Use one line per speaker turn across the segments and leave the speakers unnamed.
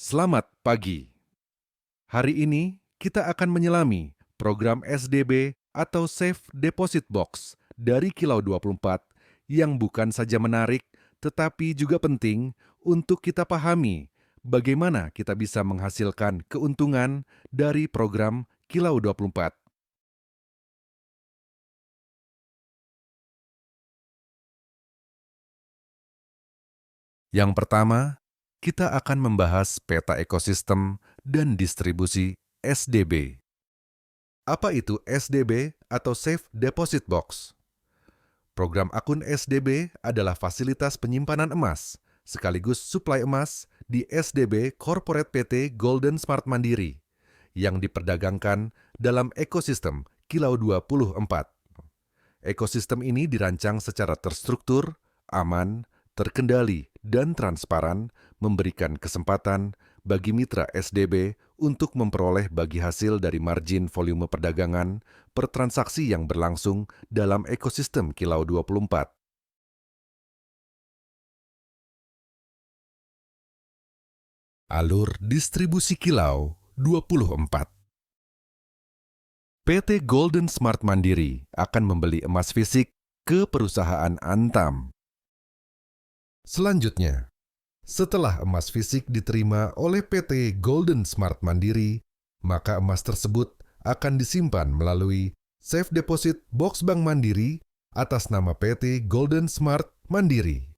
Selamat pagi. Hari ini kita akan menyelami program SDB atau Safe Deposit Box dari Kilau 24 yang bukan saja menarik tetapi juga penting untuk kita pahami bagaimana kita bisa menghasilkan keuntungan dari program Kilau 24. Yang pertama, kita akan membahas peta ekosistem dan distribusi SDB. Apa itu SDB atau Safe Deposit Box? Program akun SDB adalah fasilitas penyimpanan emas, sekaligus suplai emas di SDB Corporate PT Golden Smart Mandiri, yang diperdagangkan dalam ekosistem Kilau 24. Ekosistem ini dirancang secara terstruktur, aman, terkendali, dan transparan, memberikan kesempatan bagi mitra SDB untuk memperoleh bagi hasil dari margin volume perdagangan per transaksi yang berlangsung dalam ekosistem Kilau 24. Alur distribusi Kilau 24. PT Golden Smart Mandiri akan membeli emas fisik ke perusahaan Antam. Selanjutnya, setelah emas fisik diterima oleh PT Golden Smart Mandiri, maka emas tersebut akan disimpan melalui Safe Deposit Box Bank Mandiri atas nama PT Golden Smart Mandiri.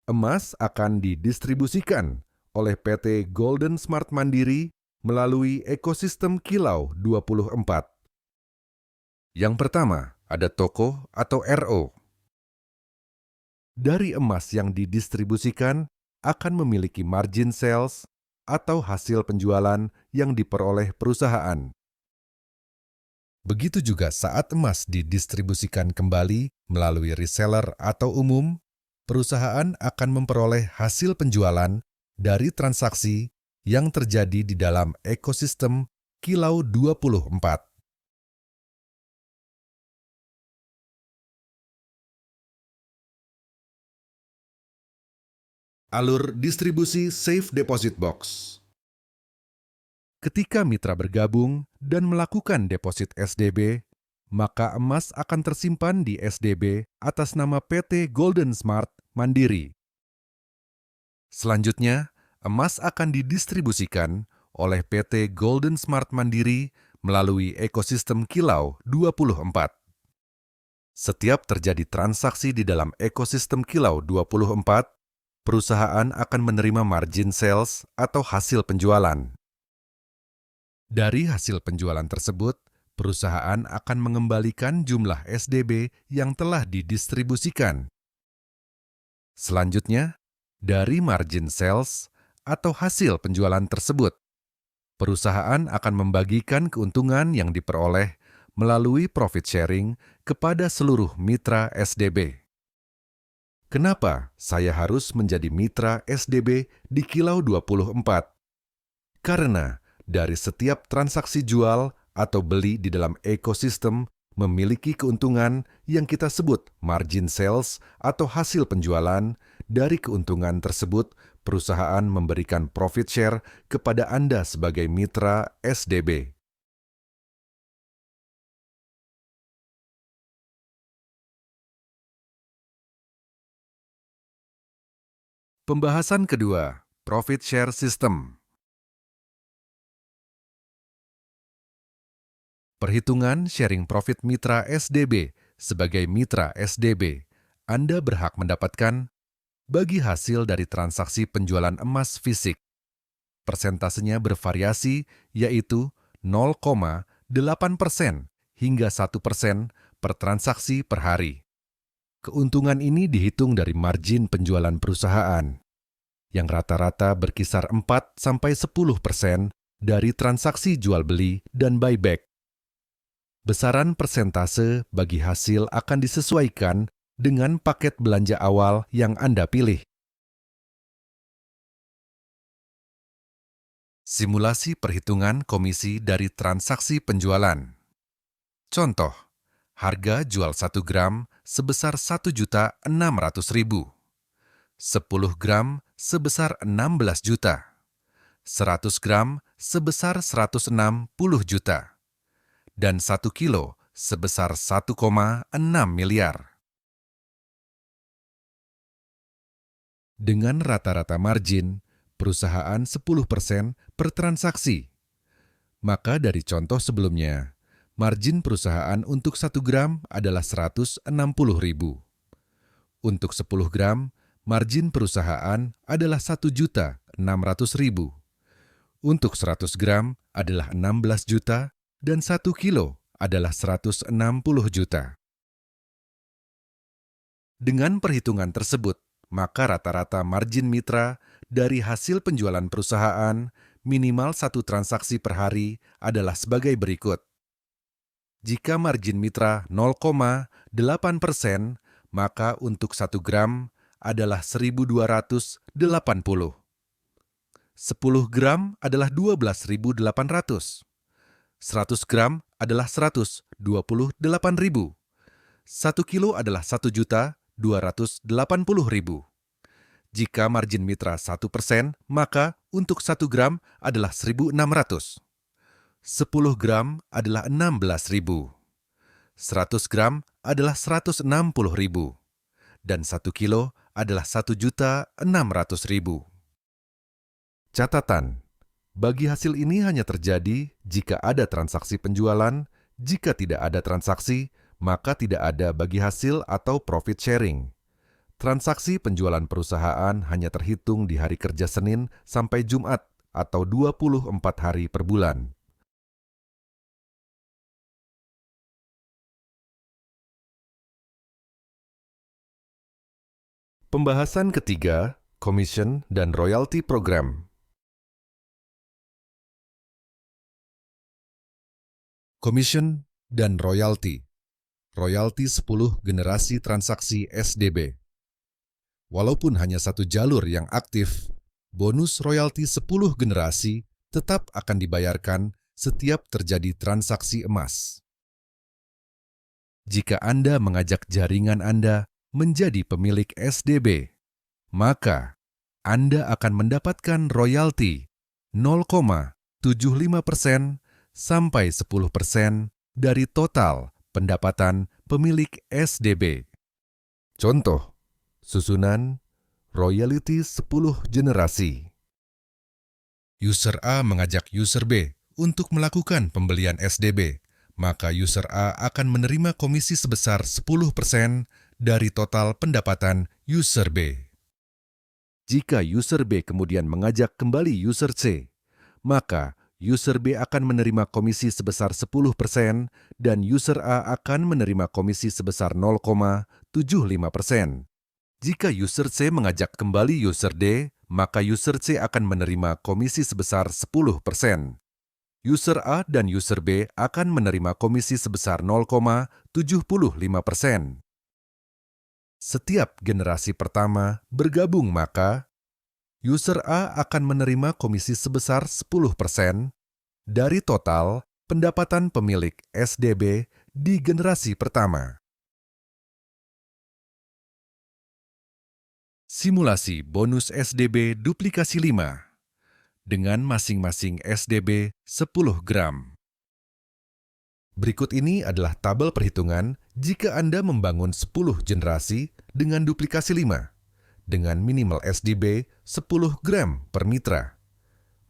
Emas akan didistribusikan oleh PT Golden Smart Mandiri melalui ekosistem Kilau 24. Yang pertama, ada toko atau RO. Dari emas yang didistribusikan akan memiliki margin sales atau hasil penjualan yang diperoleh perusahaan. Begitu juga saat emas didistribusikan kembali melalui reseller atau umum, perusahaan akan memperoleh hasil penjualan dari transaksi yang terjadi di dalam ekosistem Kilau 24. Alur distribusi Safe Deposit Box. Ketika mitra bergabung dan melakukan deposit SDB, maka emas akan tersimpan di SDB atas nama PT Golden Smart Mandiri. Selanjutnya, emas akan didistribusikan oleh PT Golden Smart Mandiri melalui ekosistem Kilau 24. Setiap terjadi transaksi di dalam ekosistem Kilau 24, perusahaan akan menerima margin sales atau hasil penjualan. Dari hasil penjualan tersebut, perusahaan akan mengembalikan jumlah SDB yang telah didistribusikan. Selanjutnya, dari margin sales atau hasil penjualan tersebut, perusahaan akan membagikan keuntungan yang diperoleh melalui profit sharing kepada seluruh mitra SDB. Kenapa saya harus menjadi mitra SDB di Kilau 24? Karena dari setiap transaksi jual atau beli di dalam ekosistem memiliki keuntungan yang kita sebut margin sales atau hasil penjualan. Dari keuntungan tersebut, perusahaan memberikan profit share kepada Anda sebagai mitra SDB. Pembahasan kedua, Profit Share System. Perhitungan sharing profit mitra SDB sebagai mitra SDB. Anda berhak mendapatkan bagi hasil dari transaksi penjualan emas fisik. Persentasenya bervariasi, yaitu 0,8% hingga 1% per transaksi per hari. Keuntungan ini dihitung dari margin penjualan perusahaan, yang rata-rata berkisar 4-10% dari transaksi jual beli dan buyback. Besaran persentase bagi hasil akan disesuaikan dengan paket belanja awal yang Anda pilih. Simulasi perhitungan komisi dari transaksi penjualan. Contoh, harga jual 1 gram sebesar 1.600.000, 10 gram sebesar 16 juta, 100 gram sebesar 160 juta, dan 1 kilo sebesar 1,6 miliar. Dengan rata-rata margin, perusahaan 10% per transaksi. Maka dari contoh sebelumnya, margin perusahaan untuk 1 gram adalah 160.000. Untuk 10 gram, margin perusahaan adalah 1.600.000. Untuk 100 gram adalah 16 juta dan 1 kilo adalah 160 juta. Dengan perhitungan tersebut, maka rata-rata margin mitra dari hasil penjualan perusahaan minimal 1 transaksi per hari adalah sebagai berikut. Jika margin mitra 0,8%, maka untuk 1 gram adalah 1.280. 10 gram adalah 12.800. 100 gram adalah 128.000. 1 kilo adalah 1.280.000. Jika margin mitra 1%, maka untuk 1 gram adalah 1.600. 10 gram adalah 16.000. 100 gram adalah 160.000. Dan 1 kilo adalah 1.600.000. Catatan, bagi hasil ini hanya terjadi jika ada transaksi penjualan. Jika tidak ada transaksi, maka tidak ada bagi hasil atau profit sharing. Transaksi penjualan perusahaan hanya terhitung di hari kerja Senin sampai Jumat atau 24 hari per bulan. Pembahasan ketiga, Commission dan Royalty Program. Commission dan Royalty. Royalty 10 generasi transaksi SDB. Walaupun hanya satu jalur yang aktif, bonus royalti 10 generasi tetap akan dibayarkan setiap terjadi transaksi emas. Jika Anda mengajak jaringan Anda menjadi pemilik SDB, maka Anda akan mendapatkan royalti 0,75% sampai 10% dari total pendapatan pemilik SDB. Contoh, susunan royalti 10 generasi. User A mengajak user B untuk melakukan pembelian SDB, maka user A akan menerima komisi sebesar 10% dari total pendapatan user B. Jika user B kemudian mengajak kembali user C, maka user B akan menerima komisi sebesar 10% dan user A akan menerima komisi sebesar 0,75%. Jika user C mengajak kembali user D, maka user C akan menerima komisi sebesar 10%. User A dan user B akan menerima komisi sebesar 0,75%. Setiap generasi pertama bergabung, maka user A akan menerima komisi sebesar 10% dari total pendapatan pemilik SDB di generasi pertama. Simulasi bonus SDB duplikasi 5 dengan masing-masing SDB 10 gram. Berikut ini adalah tabel perhitungan jika Anda membangun 10 generasi dengan duplikasi 5 dengan minimal SDB 10 gram per mitra.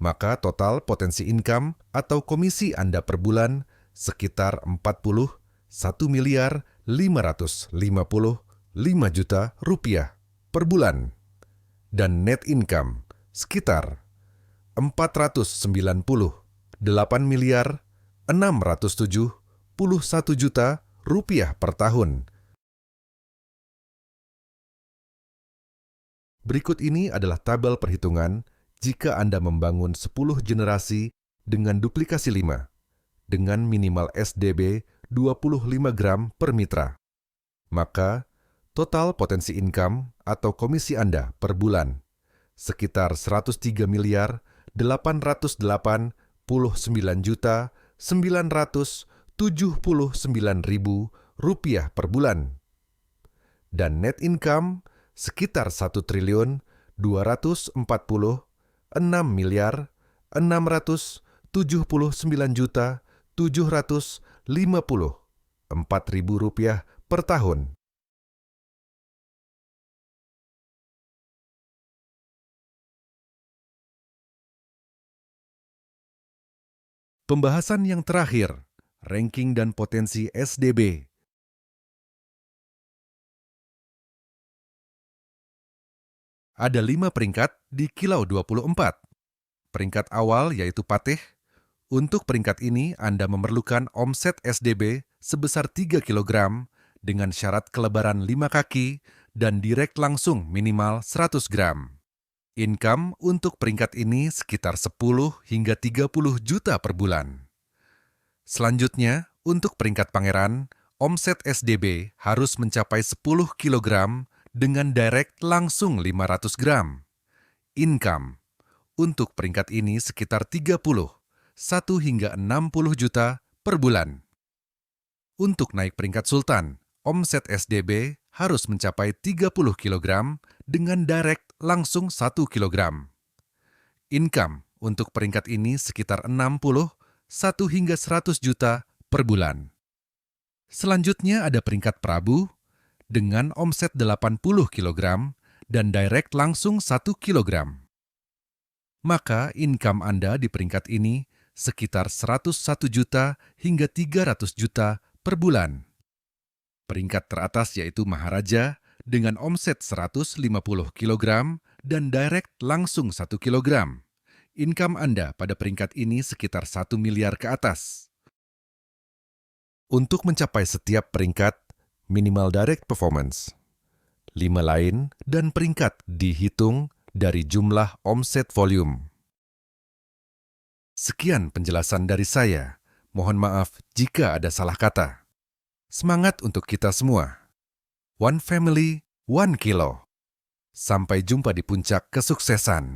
Maka total potensi income atau komisi Anda per bulan sekitar 41.555 juta rupiah per bulan. Dan net income sekitar 498.671 juta rupiah per tahun. Berikut ini adalah tabel perhitungan jika Anda membangun 10 generasi dengan duplikasi 5, dengan minimal SDB 25 gram per mitra. Maka, total potensi income atau komisi Anda per bulan sekitar 103.089.979.000 rupiah per bulan. Dan net income sekitar 1.246.679.000 Rp679.754.000 per tahun. Pembahasan yang terakhir, ranking dan potensi SDB. Ada 5 peringkat di Kilau 24. Peringkat awal yaitu Patih. Untuk peringkat ini, Anda memerlukan omset SDB sebesar 3 kg dengan syarat kelebaran 5 kaki dan direct langsung minimal 100 gram. Income untuk peringkat ini sekitar 10 hingga 30 juta per bulan. Selanjutnya, untuk peringkat pangeran, omset SDB harus mencapai 10 kg dengan direct langsung 500 gram. Income untuk peringkat ini sekitar 30, 1 hingga 60 juta per bulan. Untuk naik peringkat sultan, omset SDB harus mencapai 30 kg dengan direct langsung 1 kg. Income untuk peringkat ini sekitar 60, 1 hingga 100 juta per bulan. Selanjutnya ada peringkat Prabu dengan omset 80 kg dan direct langsung 1 kg. Maka income Anda di peringkat ini sekitar 101 juta hingga 300 juta per bulan. Peringkat teratas yaitu Maharaja dengan omset 150 kg dan direct langsung 1 kg. Income Anda pada peringkat ini sekitar 1 miliar ke atas. Untuk mencapai setiap peringkat, minimal direct performance. 5 lain dan peringkat dihitung dari jumlah omset volume. Sekian penjelasan dari saya. Mohon maaf jika ada salah kata. Semangat untuk kita semua. One family, one kilo. Sampai jumpa di puncak kesuksesan.